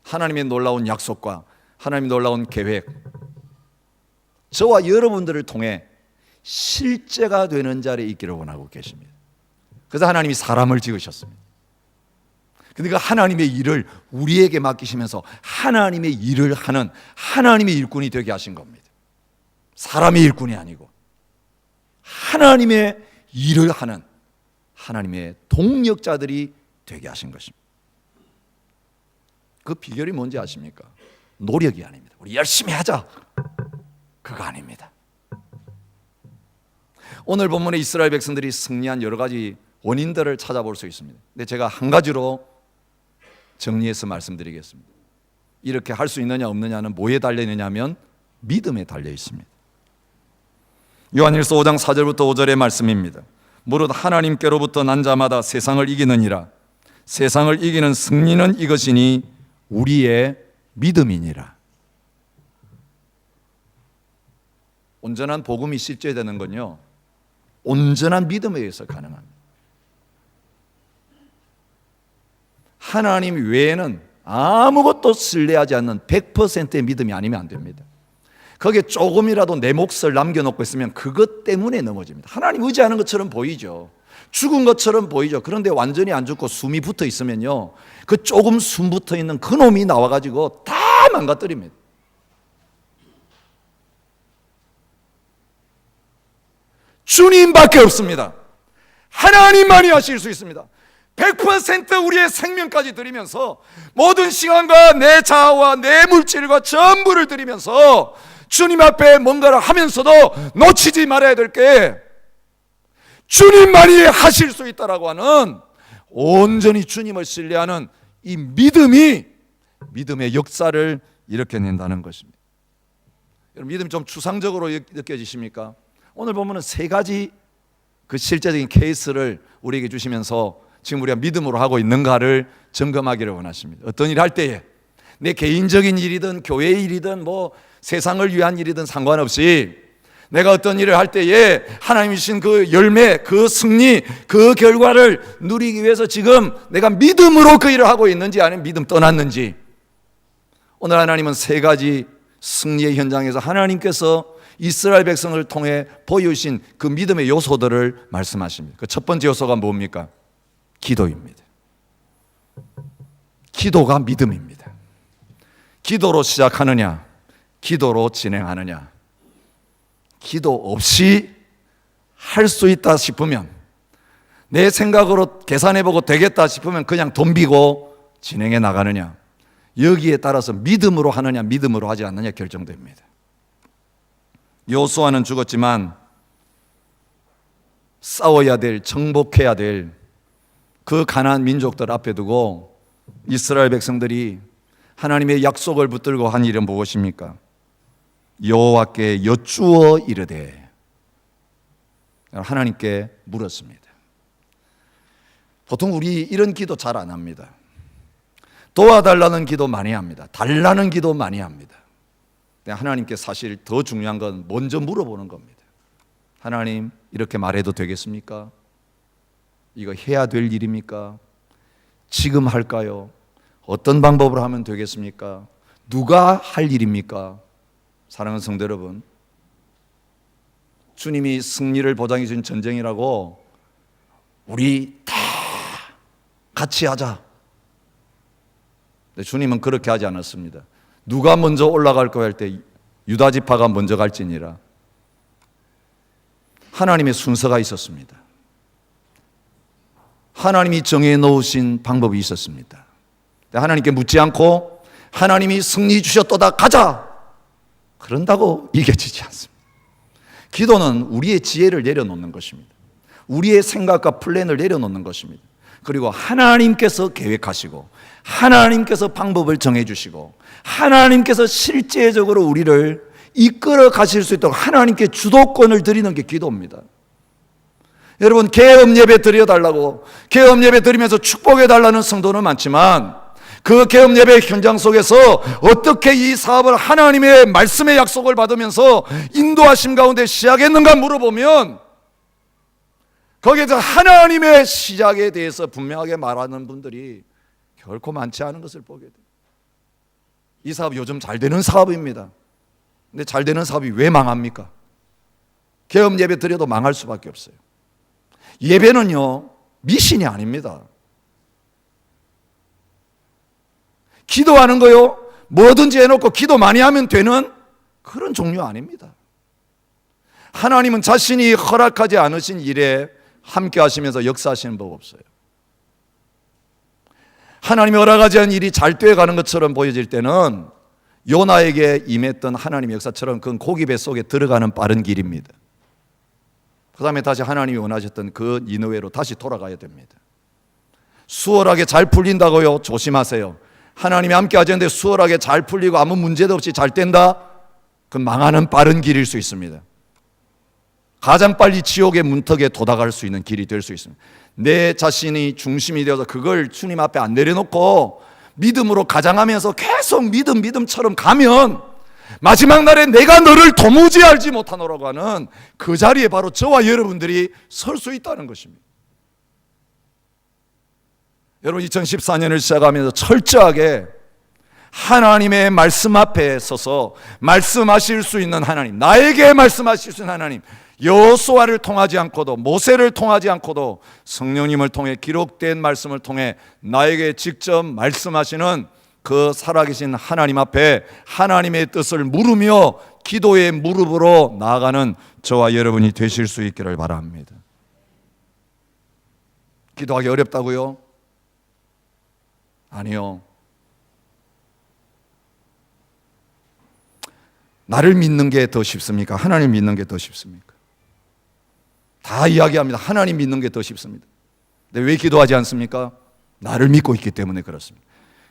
하나님의 놀라운 약속과 하나님의 놀라운 계획, 저와 여러분들을 통해 실제가 되는 자리에 있기를 원하고 계십니다. 그래서 하나님이 사람을 지으셨습니다. 그러니까 하나님의 일을 우리에게 맡기시면서 하나님의 일을 하는 하나님의 일꾼이 되게 하신 겁니다. 사람의 일꾼이 아니고 하나님의 일을 하는 하나님의 동력자들이 되게 하신 것입니다. 그 비결이 뭔지 아십니까? 노력이 아닙니다. 우리 열심히 하자, 그거 아닙니다. 오늘 본문에 이스라엘 백성들이 승리한 여러 가지 원인들을 찾아볼 수 있습니다. 근데 제가 한 가지로 정리해서 말씀드리겠습니다. 이렇게 할 수 있느냐 없느냐는 뭐에 달려 있느냐면 믿음에 달려 있습니다. 요한일서 5장 4절부터 5절의 말씀입니다. 무릇 하나님께로부터 난 자마다 세상을 이기느니라. 세상을 이기는 승리는 이것이니 우리의 믿음이니라. 온전한 복음이 실제되는 건요, 온전한 믿음에 의해서 가능합니다. 하나님 외에는 아무것도 신뢰하지 않는 100%의 믿음이 아니면 안 됩니다. 거기에 조금이라도 내 몫을 남겨놓고 있으면 그것 때문에 넘어집니다. 하나님 의지하는 것처럼 보이죠. 죽은 것처럼 보이죠. 그런데 완전히 안 죽고 숨이 붙어 있으면요, 그 조금 숨 붙어 있는 그 놈이 나와가지고 다 망가뜨립니다. 주님밖에 없습니다. 하나님만이 하실 수 있습니다. 100% 우리의 생명까지 드리면서 모든 시간과 내 자아와 내 물질과 전부를 드리면서 주님 앞에 뭔가를 하면서도 놓치지 말아야 될 게 주님만이 하실 수 있다라고 하는, 온전히 주님을 신뢰하는 이 믿음이 믿음의 역사를 일으켜낸다는 것입니다. 여러분, 믿음이 좀 추상적으로 느껴지십니까? 오늘 보면은 세 가지 그 실제적인 케이스를 우리에게 주시면서 지금 우리가 믿음으로 하고 있는가를 점검하기를 원하십니다. 어떤 일을 할 때에 내 개인적인 일이든 교회의 일이든 뭐 세상을 위한 일이든 상관없이 내가 어떤 일을 할 때에 하나님이 주신 그 열매, 그 승리, 그 결과를 누리기 위해서 지금 내가 믿음으로 그 일을 하고 있는지 아니면 믿음 떠났는지, 오늘 하나님은 세 가지 승리의 현장에서 하나님께서 이스라엘 백성을 통해 보여주신 그 믿음의 요소들을 말씀하십니다. 그 첫 번째 요소가 뭡니까? 기도입니다. 기도가 믿음입니다. 기도로 시작하느냐, 기도로 진행하느냐. 기도 없이 할 수 있다 싶으면, 내 생각으로 계산해보고 되겠다 싶으면 그냥 덤비고 진행해 나가느냐, 여기에 따라서 믿음으로 하느냐 믿음으로 하지 않느냐 결정됩니다. 요수아는 죽었지만 싸워야 될, 정복해야 될 그 가나안 민족들 앞에 두고 이스라엘 백성들이 하나님의 약속을 붙들고 한 일은 무엇입니까? 여호와께 여쭈어 이르되, 하나님께 물었습니다. 보통 우리 이런 기도 잘 안 합니다. 도와달라는 기도 많이 합니다. 달라는 기도 많이 합니다. 하나님께 사실 더 중요한 건 먼저 물어보는 겁니다. 하나님, 이렇게 말해도 되겠습니까? 이거 해야 될 일입니까? 지금 할까요? 어떤 방법으로 하면 되겠습니까? 누가 할 일입니까? 사랑하는 성도 여러분, 주님이 승리를 보장해 주신 전쟁이라고 우리 다 같이 하자. 근데 주님은 그렇게 하지 않았습니다. 누가 먼저 올라갈 거 할 때 유다 지파가 먼저 갈지니라. 하나님의 순서가 있었습니다. 하나님이 정해 놓으신 방법이 있었습니다. 하나님께 묻지 않고 하나님이 승리 주셨도다 가자. 그런다고 이겨지지 않습니다. 기도는 우리의 지혜를 내려놓는 것입니다. 우리의 생각과 플랜을 내려놓는 것입니다. 그리고 하나님께서 계획하시고 하나님께서 방법을 정해주시고 하나님께서 실제적으로 우리를 이끌어 가실 수 있도록 하나님께 주도권을 드리는 게 기도입니다. 여러분, 개업 예배 드려달라고, 개업 예배 드리면서 축복해 달라는 성도는 많지만 그 개업 예배 현장 속에서 어떻게 이 사업을 하나님의 말씀의 약속을 받으면서 인도하심 가운데 시작했는가 물어보면 거기에서 하나님의 시작에 대해서 분명하게 말하는 분들이 결코 많지 않은 것을 보게 돼요. 이 사업 요즘 잘 되는 사업입니다. 근데 잘 되는 사업이 왜 망합니까? 개업 예배 드려도 망할 수밖에 없어요. 예배는요, 미신이 아닙니다. 기도하는 거요, 뭐든지 해놓고 기도 많이 하면 되는 그런 종류 아닙니다. 하나님은 자신이 허락하지 않으신 일에 함께 하시면서 역사하시는 법 없어요. 하나님이 허락하지 않은 일이 잘 되어가는 것처럼 보여질 때는 요나에게 임했던 하나님의 역사처럼 그건 고기 뱃속에 들어가는 빠른 길입니다. 그 다음에 다시 하나님이 원하셨던 그 니느웨로 다시 돌아가야 됩니다. 수월하게 잘 풀린다고요? 조심하세요. 하나님이 함께 하셨는데 수월하게 잘 풀리고 아무 문제도 없이 잘 된다? 그건 망하는 빠른 길일 수 있습니다. 가장 빨리 지옥의 문턱에 도달할 수 있는 길이 될 수 있습니다. 내 자신이 중심이 되어서 그걸 주님 앞에 안 내려놓고 믿음으로 가장하면서 계속 믿음처럼 가면 마지막 날에 내가 너를 도무지 알지 못하노라고 하는 그 자리에 바로 저와 여러분들이 설 수 있다는 것입니다. 여러분, 2014년을 시작하면서 철저하게 하나님의 말씀 앞에 서서 말씀하실 수 있는 하나님, 나에게 말씀하실 수 있는 하나님, 여호수아를 통하지 않고도, 모세를 통하지 않고도 성령님을 통해 기록된 말씀을 통해 나에게 직접 말씀하시는 그 살아계신 하나님 앞에 하나님의 뜻을 물으며 기도의 무릎으로 나아가는 저와 여러분이 되실 수 있기를 바랍니다. 기도하기 어렵다고요? 아니요. 나를 믿는 게 더 쉽습니까? 하나님 믿는 게 더 쉽습니까? 다 이야기합니다. 하나님 믿는 게 더 쉽습니다. 근데 왜 기도하지 않습니까? 나를 믿고 있기 때문에 그렇습니다.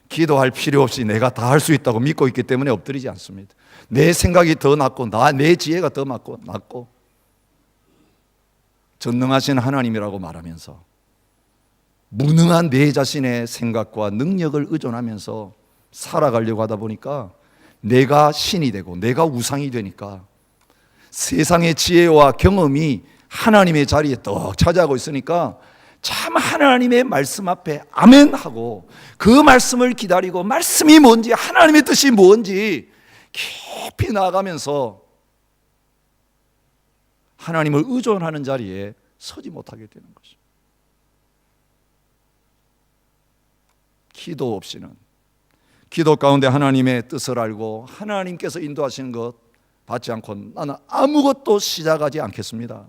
기도할 필요 없이 내가 다 할 수 있다고 믿고 있기 때문에 엎드리지 않습니다. 내 생각이 더 낫고 내 지혜가 더 낫고 전능하신 하나님이라고 말하면서 무능한 내 자신의 생각과 능력을 의존하면서 살아가려고 하다 보니까 내가 신이 되고 내가 우상이 되니까 세상의 지혜와 경험이 하나님의 자리에 떡 차지하고 있으니까 참 하나님의 말씀 앞에 아멘 하고 그 말씀을 기다리고 말씀이 뭔지 하나님의 뜻이 뭔지 깊이 나아가면서 하나님을 의존하는 자리에 서지 못하게 되는 것입니다. 기도 없이는, 기도 가운데 하나님의 뜻을 알고 하나님께서 인도하시는 것 받지 않고 나는 아무것도 시작하지 않겠습니다.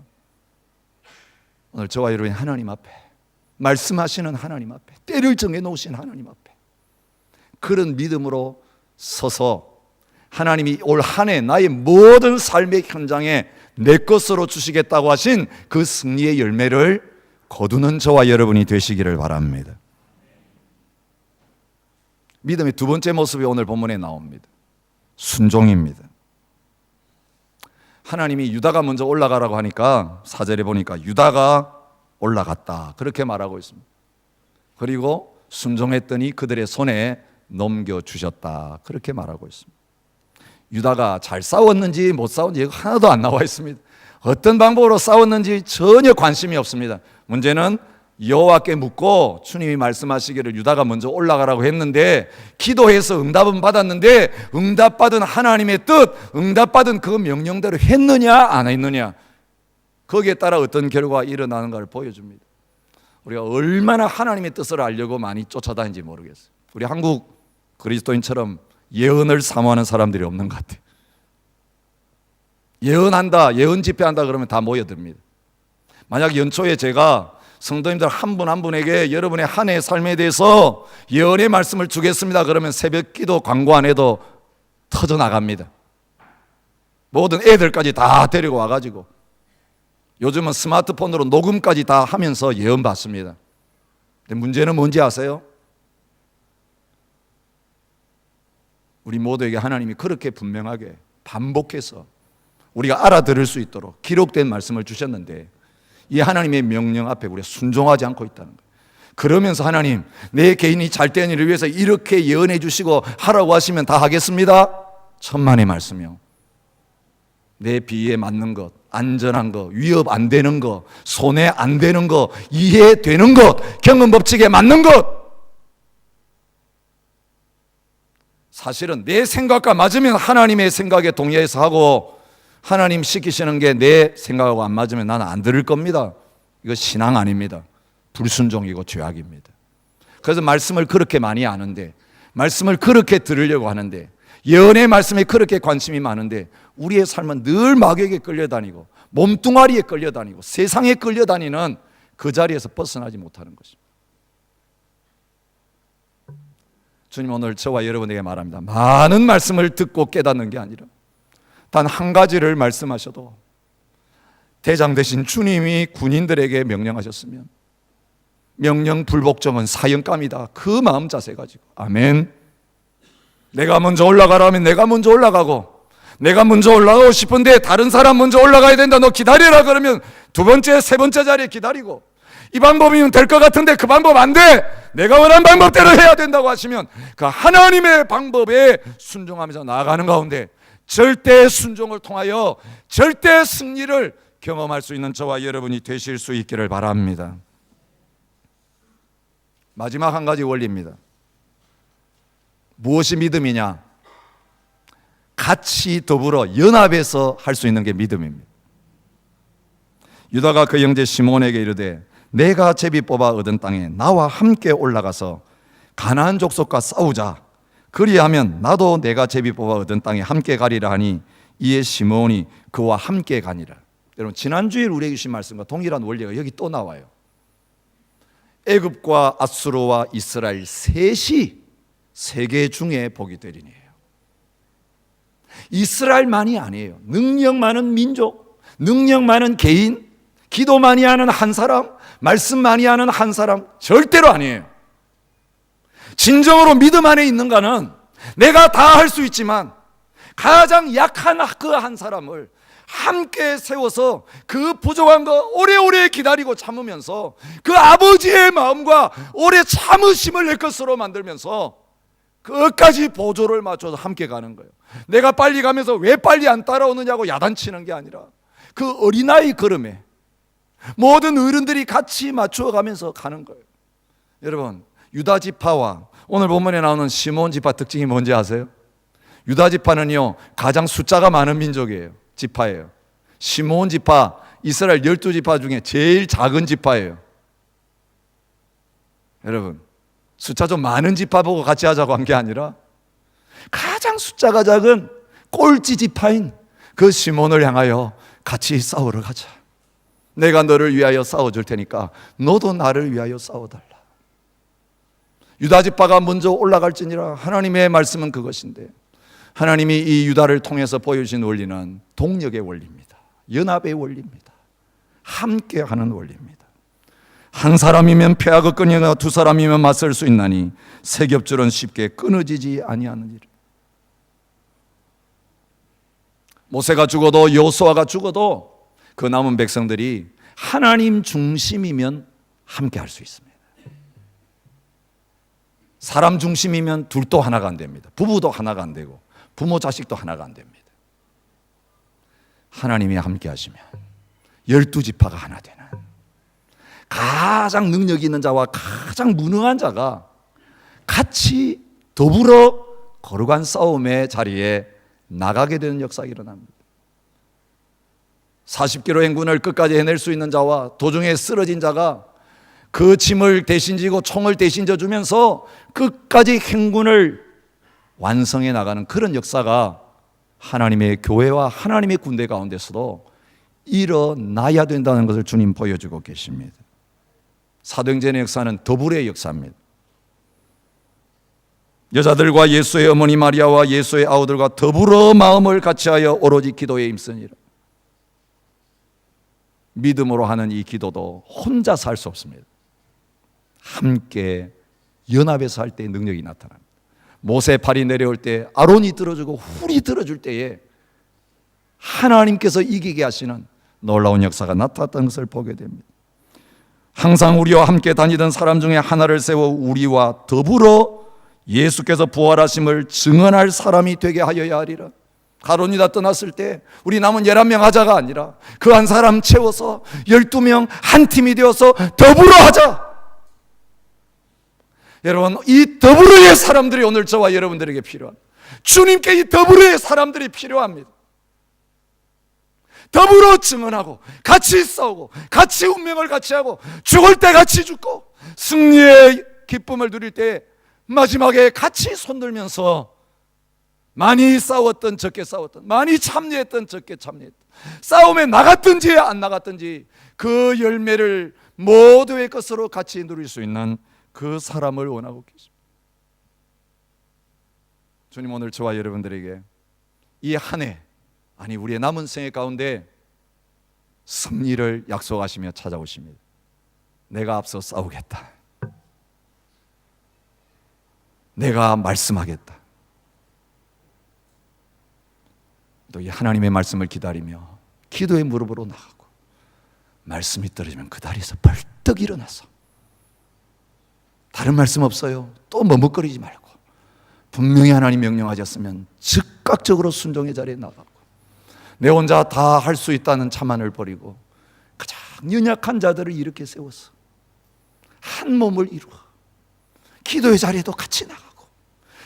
오늘 저와 여러분이 하나님 앞에, 말씀하시는 하나님 앞에, 때를 정해놓으신 하나님 앞에 그런 믿음으로 서서 하나님이 올 한 해 나의 모든 삶의 현장에 내 것으로 주시겠다고 하신 그 승리의 열매를 거두는 저와 여러분이 되시기를 바랍니다. 믿음의 두 번째 모습이 오늘 본문에 나옵니다. 순종입니다. 하나님이 유다가 먼저 올라가라고 하니까 4절에 보니까 유다가 올라갔다 그렇게 말하고 있습니다. 그리고 순종했더니 그들의 손에 넘겨주셨다 그렇게 말하고 있습니다. 유다가 잘 싸웠는지 못 싸웠는지 하나도 안 나와 있습니다. 어떤 방법으로 싸웠는지 전혀 관심이 없습니다. 문제는 여호와께 묻고 주님이 말씀하시기를 유다가 먼저 올라가라고 했는데 기도해서 응답은 받았는데 응답받은 하나님의 뜻, 응답받은 그 명령대로 했느냐 안 했느냐, 거기에 따라 어떤 결과가 일어나는가를 보여줍니다. 우리가 얼마나 하나님의 뜻을 알려고 많이 쫓아다니는지 모르겠어요. 우리 한국 그리스도인처럼 예언을 사모하는 사람들이 없는 것 같아요. 예언한다, 예언 집회한다 그러면 다 모여듭니다. 만약 연초에 제가 성도님들 한 분 한 분에게 여러분의 한 해의 삶에 대해서 예언의 말씀을 주겠습니다 그러면 새벽 기도 광고 안 해도 터져나갑니다. 모든 애들까지 다 데리고 와가지고 요즘은 스마트폰으로 녹음까지 다 하면서 예언 받습니다. 근데 문제는 뭔지 아세요? 우리 모두에게 하나님이 그렇게 분명하게 반복해서 우리가 알아들을 수 있도록 기록된 말씀을 주셨는데 이 하나님의 명령 앞에 우리가 순종하지 않고 있다는 거예요. 그러면서 하나님, 내 개인이 잘되는 일을 위해서 이렇게 예언해 주시고 하라고 하시면 다 하겠습니다. 천만의 말씀이요. 내 비위에 맞는 것, 안전한 것, 위협 안 되는 것, 손해 안 되는 것, 이해되는 것, 경험 법칙에 맞는 것. 사실은 내 생각과 맞으면 하나님의 생각에 동의해서 하고 하나님 시키시는 게 내 생각하고 안 맞으면 나는 안 들을 겁니다. 이거 신앙 아닙니다. 불순종이고 죄악입니다. 그래서 말씀을 그렇게 많이 아는데, 말씀을 그렇게 들으려고 하는데, 예언의 말씀에 그렇게 관심이 많은데 우리의 삶은 늘 마귀에게 끌려다니고 몸뚱아리에 끌려다니고 세상에 끌려다니는 그 자리에서 벗어나지 못하는 것입니다. 주님 오늘 저와 여러분에게 말합니다. 많은 말씀을 듣고 깨닫는 게 아니라 단 한 가지를 말씀하셔도 대장 되신 주님이 군인들에게 명령하셨으면 명령 불복종은 사형감이다. 그 마음 자세 가지고 아멘. 내가 먼저 올라가라면 내가 먼저 올라가고, 내가 먼저 올라가고 싶은데 다른 사람 먼저 올라가야 된다, 너 기다리라 그러면 두 번째, 세 번째 자리에 기다리고, 이 방법이면 될 것 같은데 그 방법 안 돼, 내가 원하는 방법대로 해야 된다고 하시면 그 하나님의 방법에 순종하면서 나아가는 가운데 절대 순종을 통하여 절대 승리를 경험할 수 있는 저와 여러분이 되실 수 있기를 바랍니다. 마지막 한 가지 원리입니다. 무엇이 믿음이냐? 같이 더불어 연합해서 할 수 있는 게 믿음입니다. 유다가 그 형제 시몬에게 이르되 내가 제비 뽑아 얻은 땅에 나와 함께 올라가서 가나안 족속과 싸우자. 그리하면 나도 내가 제비 뽑아 얻은 땅에 함께 가리라 하니 이에 시몬이 그와 함께 가니라. 여러분 지난주에 우리에게 주신 말씀과 동일한 원리가 여기 또 나와요. 애굽과 아수르와 이스라엘 셋이 세계 중에 복이 되리니에요. 이스라엘만이 아니에요. 능력 많은 민족, 능력 많은 개인, 기도 많이 하는 한 사람, 말씀 많이 하는 한 사람 절대로 아니에요. 진정으로 믿음 안에 있는가는 내가 다 할 수 있지만 가장 약한 그 한 사람을 함께 세워서 그 부족한 거 오래오래 기다리고 참으면서 그 아버지의 마음과 오래 참으심을 내 것으로 만들면서 끝까지 보조를 맞춰서 함께 가는 거예요. 내가 빨리 가면서 왜 빨리 안 따라오느냐고 야단치는 게 아니라 그 어린아이 걸음에 모든 어른들이 같이 맞춰가면서 가는 거예요. 여러분 유다 지파와 오늘 본문에 나오는 시몬 지파 특징이 뭔지 아세요? 유다 지파는요 가장 숫자가 많은 민족이에요. 지파예요. 시몬 지파 이스라엘 12지파 중에 제일 작은 지파예요. 여러분 숫자 좀 많은 지파 보고 같이 하자고 한 게 아니라 가장 숫자가 작은 꼴찌 지파인 그 시몬을 향하여 같이 싸우러 가자. 내가 너를 위하여 싸워줄 테니까 너도 나를 위하여 싸워달라. 유다 지파가 먼저 올라갈지니라. 하나님의 말씀은 그것인데 하나님이 이 유다를 통해서 보여주신 원리는 동력의 원리입니다. 연합의 원리입니다. 함께하는 원리입니다. 한 사람이면 패하고 끊어가 두 사람이면 맞설 수 있나니 세 겹줄은 쉽게 끊어지지 아니하느니라. 모세가 죽어도 여호수아가 죽어도 그 남은 백성들이 하나님 중심이면 함께할 수 있습니다. 사람 중심이면 둘도 하나가 안 됩니다. 부부도 하나가 안 되고 부모 자식도 하나가 안 됩니다. 하나님이 함께 하시면 12지파가 하나 되는 가장 능력 있는 자와 가장 무능한 자가 같이 더불어 거룩한 싸움의 자리에 나가게 되는 역사가 일어납니다. 40km 행군을 끝까지 해낼 수 있는 자와 도중에 쓰러진 자가 그 짐을 대신 지고 총을 대신 져주면서 끝까지 행군을 완성해 나가는 그런 역사가 하나님의 교회와 하나님의 군대 가운데서도 일어나야 된다는 것을 주님 보여주고 계십니다. 사도행전의 역사는 더불의 역사입니다. 여자들과 예수의 어머니 마리아와 예수의 아우들과 더불어 마음을 같이하여 오로지 기도에 힘쓰니라. 믿음으로 하는 이 기도도 혼자서 할 수 없습니다. 함께 연합해서 할 때 능력이 나타납니다. 모세 팔이 내려올 때 아론이 들어주고 훌이 들어줄 때에 하나님께서 이기게 하시는 놀라운 역사가 나타났던 것을 보게 됩니다. 항상 우리와 함께 다니던 사람 중에 하나를 세워 우리와 더불어 예수께서 부활하심을 증언할 사람이 되게 하여야 하리라. 아론이 다 떠났을 때 우리 남은 11명 하자가 아니라 그 한 사람 채워서 12명 한 팀이 되어서 더불어 하자. 여러분, 이 더불어의 사람들이 오늘 저와 여러분들에게 필요합니다. 주님께 이 더불어의 사람들이 필요합니다. 더불어 증언하고 같이 싸우고 같이 운명을 같이 하고 죽을 때 같이 죽고 승리의 기쁨을 누릴 때 마지막에 같이 손들면서 많이 싸웠던 적게 싸웠던, 많이 참여했던 적게 참여했던, 싸움에 나갔든지 안 나갔든지 그 열매를 모두의 것으로 같이 누릴 수 있는 그 사람을 원하고 계십니다. 주님, 오늘 저와 여러분들에게 이 한 해, 아니 우리의 남은 생애 가운데 승리를 약속하시며 찾아오십니다. 내가 앞서 싸우겠다. 내가 말씀하겠다. 또 이 하나님의 말씀을 기다리며 기도의 무릎으로 나가고 말씀이 떨어지면 그 자리에서 벌떡 일어나서 다른 말씀 없어요. 또 머뭇거리지 말고 분명히 하나님 명령하셨으면 즉각적으로 순종의 자리에 나가고 내 혼자 다 할 수 있다는 자만을 버리고 가장 연약한 자들을 이렇게 세워서 한 몸을 이루어 기도의 자리에도 같이 나가고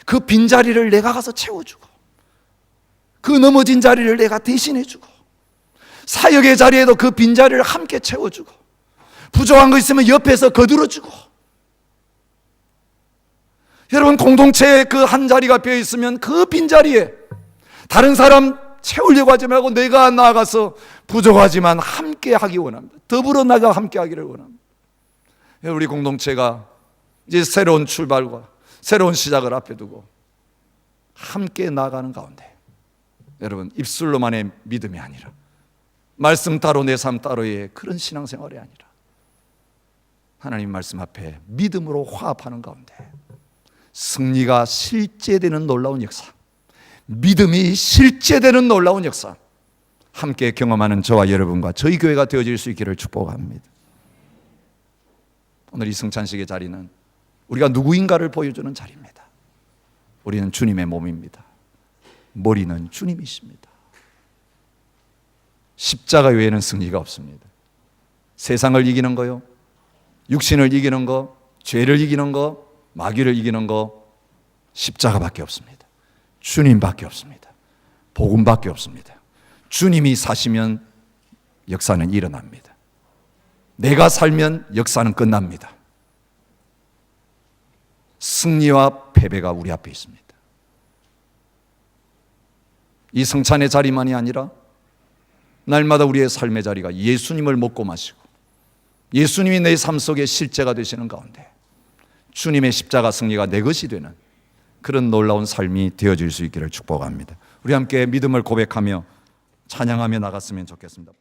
그 빈자리를 내가 가서 채워주고 그 넘어진 자리를 내가 대신해주고 사역의 자리에도 그 빈자리를 함께 채워주고 부족한 거 있으면 옆에서 거들어주고 여러분, 공동체에 그 한 자리가 비어있으면 그 빈자리에 다른 사람 채우려고 하지 말고 내가 나아가서 부족하지만 함께 하기 원합니다. 더불어 나가 함께 하기를 원합니다. 우리 공동체가 이제 새로운 출발과 새로운 시작을 앞에 두고 함께 나아가는 가운데 여러분, 입술로만의 믿음이 아니라 말씀 따로 내 삶 따로의 그런 신앙생활이 아니라 하나님 말씀 앞에 믿음으로 화합하는 가운데 승리가 실제되는 놀라운 역사, 믿음이 실제되는 놀라운 역사 함께 경험하는 저와 여러분과 저희 교회가 되어질 수 있기를 축복합니다. 오늘 이 성찬식의 자리는 우리가 누구인가를 보여주는 자리입니다. 우리는 주님의 몸입니다. 머리는 주님이십니다. 십자가 외에는 승리가 없습니다. 세상을 이기는 거요, 육신을 이기는 거, 죄를 이기는 거, 마귀를 이기는 거 십자가밖에 없습니다. 주님밖에 없습니다. 복음밖에 없습니다. 주님이 사시면 역사는 일어납니다. 내가 살면 역사는 끝납니다. 승리와 패배가 우리 앞에 있습니다. 이 성찬의 자리만이 아니라 날마다 우리의 삶의 자리가 예수님을 먹고 마시고 예수님이 내 삶 속에 실제가 되시는 가운데 주님의 십자가 승리가 내 것이 되는 그런 놀라운 삶이 되어질 수 있기를 축복합니다. 우리 함께 믿음을 고백하며 찬양하며 나갔으면 좋겠습니다.